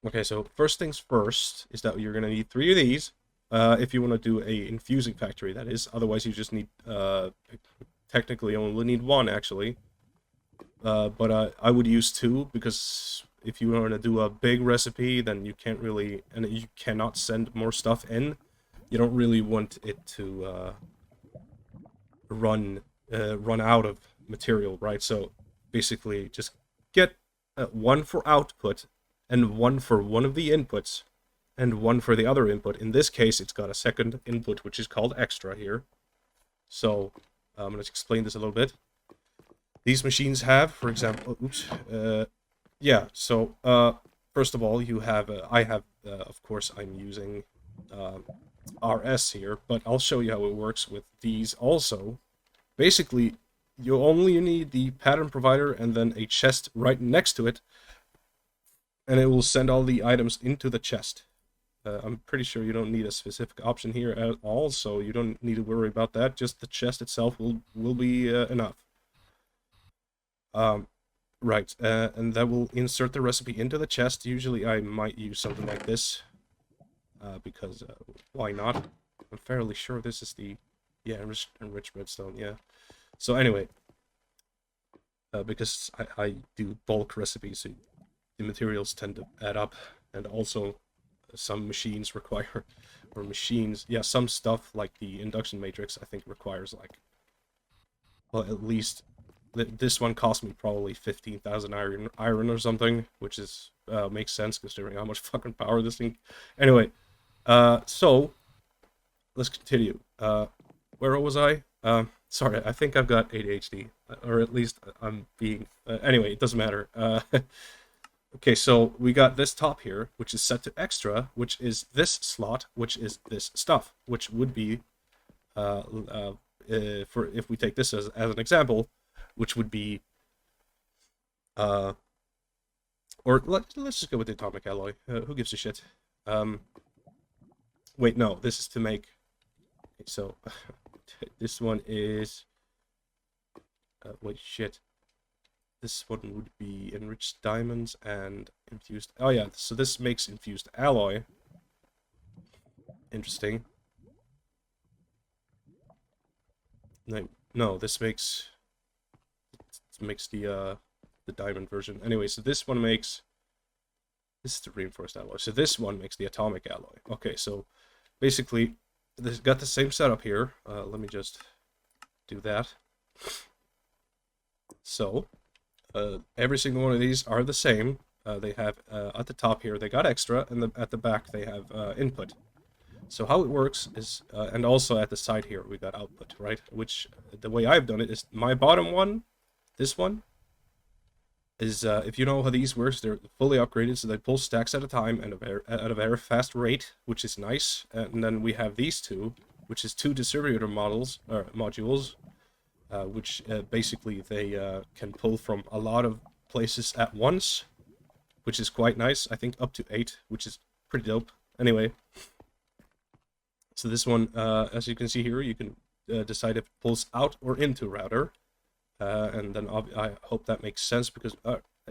Okay, so first things first is that you're gonna need three of these. If you want to do a infusing factory, that is. Otherwise, you just need technically only need one actually. But I would use two because if you want to do a big recipe, then you can't really, and you cannot send more stuff in. You don't really want it to run run out of material, right? So basically, just get one for output and one for one of the inputs and one for the other input. In this case, it's got a second input, which is called extra here. So let's explain this a little bit. These machines have, for example, oops, yeah. So first of all, you have, I have, of course, I'm using uh, RS here, but I'll show you how it works with these also. Basically, you only need the pattern provider and then a chest right next to it, and it will send all the items into the chest. I'm pretty sure you don't need a specific option here at all, so you don't need to worry about that. Just the chest itself will be enough. Um, right, and that will insert the recipe into the chest. Usually I might use something like this, because why not? I'm fairly sure this is the, yeah, enriched redstone, yeah. So anyway, because I do bulk recipes, so the materials tend to add up, and also some machines require, or machines, yeah, some stuff like the induction matrix I think requires like, well, at least this one cost me probably 15,000 iron or something, which is makes sense considering how much fucking power this thing. Anyway, so let's continue. Where was I? Sorry, I think I've got ADHD, or at least I'm being. Anyway, it doesn't matter. Okay, so we got this top here, which is set to extra, which is this slot, which is this stuff, which would be, uh, uh, for if we take this as an example, which would be, uh, or let's just go with the atomic alloy. Who gives a shit? Um, Wait, no, this is to make. So, this one is. Wait, shit. This one would be enriched diamonds and infused. Oh yeah, so this makes infused alloy. Interesting. No, no, this makes the diamond version. Anyway, so this one makes, this is the reinforced alloy. So this one makes the atomic alloy. Okay, so basically, this got the same setup here. Let me just do that. So every single one of these are the same. They have at the top here they got extra, and at the back they have input. So how it works is, and also at the side here we got output, right? Which the way I've done it is my bottom one, this one, is if you know how these works, they're fully upgraded, so they pull stacks at a time and at a very fast rate, which is nice. And then we have these two, which is two distributor models or modules, which basically they can pull from a lot of places at once, which is quite nice. I think up to 8, which is pretty dope. Anyway, so this one, as you can see here, you can decide if it pulls out or into router. And then I hope that makes sense because,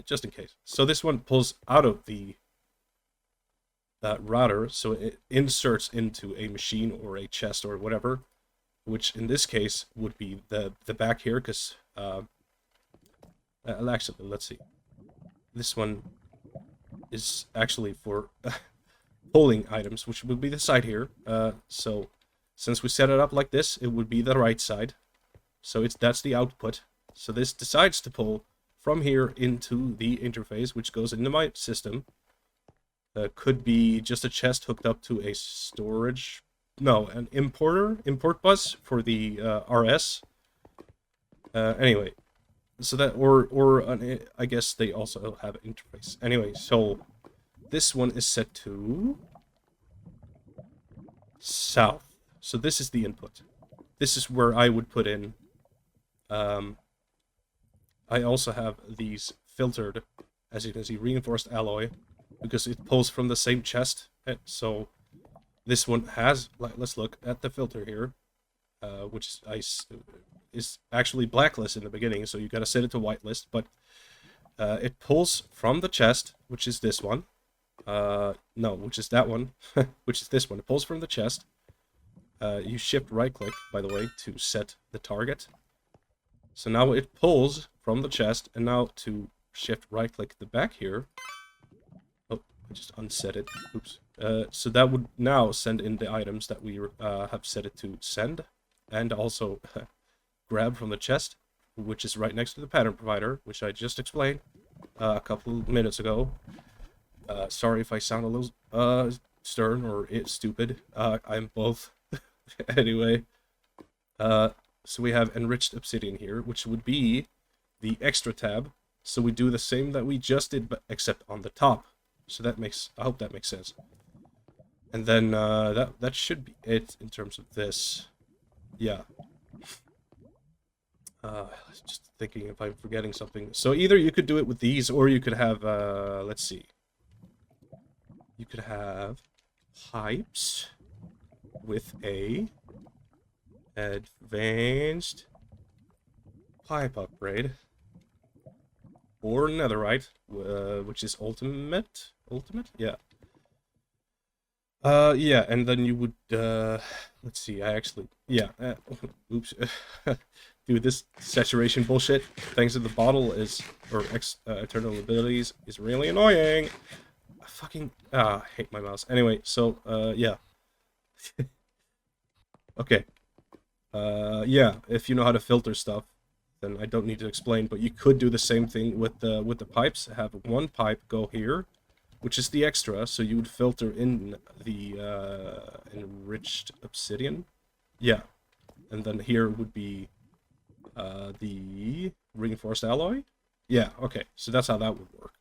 just in case. So this one pulls out of the router, so it inserts into a machine or a chest or whatever, which in this case would be the back here, because actually, let's see. This one is actually for pulling items, which would be the side here. So since we set it up like this, it would be the right side. So that's the output. So this decides to pull from here into the interface, which goes into my system. Could be just a chest hooked up to a storage, no, an import bus for the RS. Anyway, so that or I guess they also have an interface. Anyway, so this one is set to south. So this is the input. This is where I would put in. I also have these filtered, as you can see, reinforced alloy, because it pulls from the same chest. So this one has, let's look at the filter here, which is actually blacklist in the beginning, so you gotta set it to whitelist, but it pulls from the chest, which is this one, No, which is that one, which is this one. It pulls from the chest. You shift right click, by the way, to set the target. So now it pulls from the chest, and now to shift right click the back here. Oh, I just unset it. Oops. So that would now send in the items that we have set it to send, and also grab from the chest, which is right next to the pattern provider, which I just explained a couple of minutes ago. Sorry if I sound a little stern or stupid. I'm both. Anyway, so we have enriched obsidian here, which would be the extra tab. So we do the same that we just did, but except on the top. So that makes, I hope that makes sense. And then that should be it in terms of this. Yeah. Just thinking if I'm forgetting something. So either you could do it with these, or you could have, let's see. You could have pipes with a advanced pipe upgrade, or netherite, which is ultimate. Ultimate, yeah. Yeah, and then you would, let's see, I actually, yeah, oops, dude, this saturation bullshit, thanks to the bottle is, or eternal abilities, is really annoying. I fucking, I hate my mouse. Anyway, so, yeah. Okay. Yeah, if you know how to filter stuff, then I don't need to explain, but you could do the same thing with the pipes. Have one pipe go here, which is the extra, so you would filter in the enriched obsidian. Yeah. And then here would be the reinforced alloy. Yeah, okay. So that's how that would work.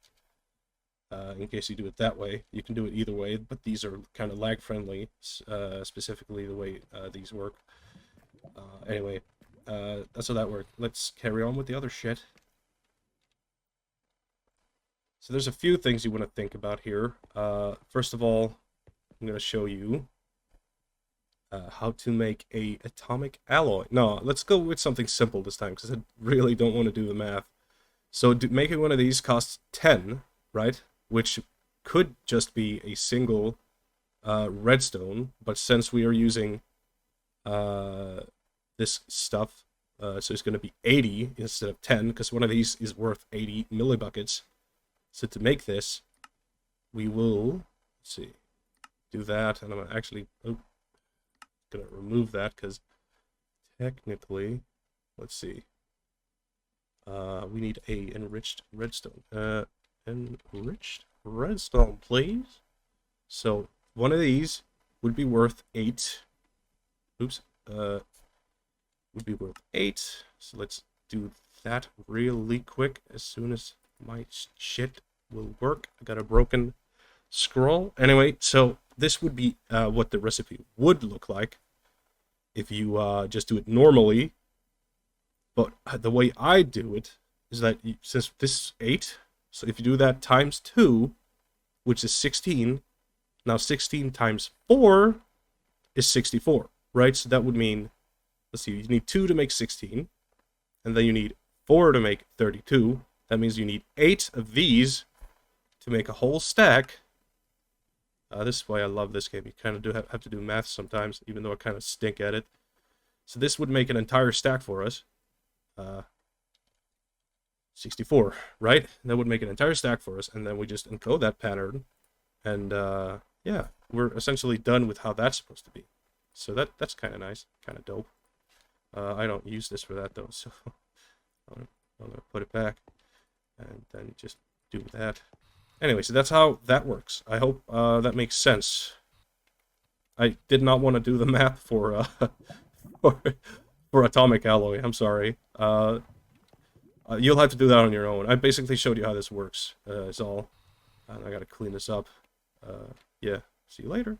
In case you do it that way. You can do it either way, but these are kind of lag-friendly, specifically the way these work. Anyway, that's how that worked. Let's carry on with the other shit. So there's a few things you want to think about here. First of all, I'm going to show you how to make a atomic alloy. No, let's go with something simple this time, because I really don't want to do the math. So making one of these costs 10, right? Which could just be a single redstone, but since we are using this stuff, so it's going to be 80 instead of 10, because one of these is worth 80 millibuckets. So to make this, we will, let's see, do that, and I'm actually going to remove that, because technically, let's see, we need a enriched redstone. Enriched redstone, please. So one of these would be worth 8. Oops. Would be worth 8. So let's do that really quick as soon as my shit will work. I got a broken scroll. Anyway, so this would be what the recipe would look like if you just do it normally. But the way I do it is that since this is 8, so if you do that times 2, which is 16, now 16 times 4 is 64, right? So that would mean, let's see, you need 2 to make 16, and then you need 4 to make 32. That means you need 8 of these to make a whole stack. This is why I love this game. You kind of do have to do math sometimes, even though I kind of stink at it. So this would make an entire stack for us. 64, right? That would make an entire stack for us, and then we just encode that pattern, and yeah, we're essentially done with how that's supposed to be. So that's kind of nice, kind of dope. I don't use this for that though, so I'm gonna put it back, and then just do that. Anyway, so that's how that works. I hope that makes sense. I did not want to do the math for for atomic alloy. I'm sorry. You'll have to do that on your own. I basically showed you how this works. Is all. And I gotta clean this up. Yeah. See you later.